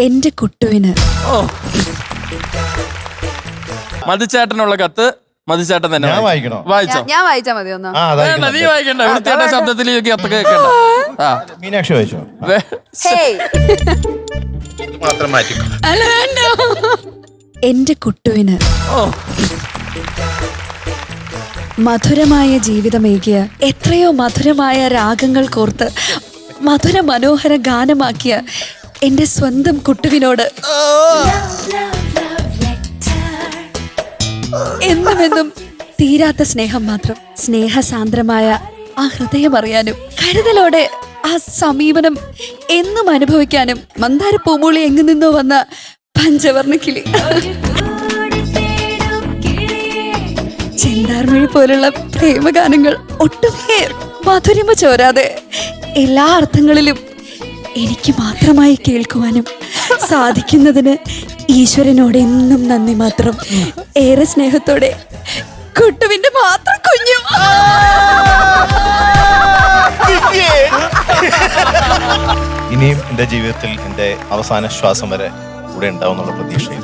എന്റെ കുട്ടുവിന്. മതിച്ചേട്ടനുള്ള കത്ത് മതിച്ചേട്ടൻ തന്നെ വായിക്കണോ? വായിച്ചോ. ഞാൻ വായിച്ചാ മതി ഒന്ന്. വേണ്ട, നീ വായിക്കണ്ട. വൃത്തിയുടെ ശബ്ദത്തിൽ കത്ത് കേൾക്കണ്ട. മീനാക്ഷി വായിച്ചോ? മാത്രം മാറ്റിക്കോ. എന്റെ കുട്ടുവിന്. മധുരമായ ജീവിതമേകിയ, എത്രയോ മധുരമായ രാഗങ്ങൾ കോർത്ത് മധുര മനോഹര ഗാനമാക്കിയ എന്റെ സ്വന്തം കുട്ടുവിനോട് എന്നുമെന്നും തീരാത്ത സ്നേഹം മാത്രം. സ്നേഹസാന്ദ്രമായ ആ ഹൃദയം അറിയാനും കരുതലോടെ ആ സമീപനം എന്നും അനുഭവിക്കാനും മന്ദാര പൂമൂളി എങ്ങു നിന്നോ വന്ന പഞ്ചവർണ്ണക്കിളി, ചെന്താർമൊഴി പോലുള്ള പ്രേമഗാനങ്ങൾ ഒട്ടുമേ മധുരിമ ചോരാതെ എല്ലാ അർത്ഥങ്ങളിലും എനിക്ക് മാത്രമായി കേൾക്കുവാനും സാധിക്കുന്നതിന് ഈശ്വരനോട് എന്നും നന്ദി മാത്രം. ഏറെ സ്നേഹത്തോടെ കുട്ടുവിന്റെ മാത്രം കുഞ്ഞു. ഇനിയും എന്റെ ജീവിതത്തിൽ എന്റെ അവസാന ശ്വാസം വരെ കൂടെ ഉണ്ടാവും എന്നുള്ള പ്രതീക്ഷയിൽ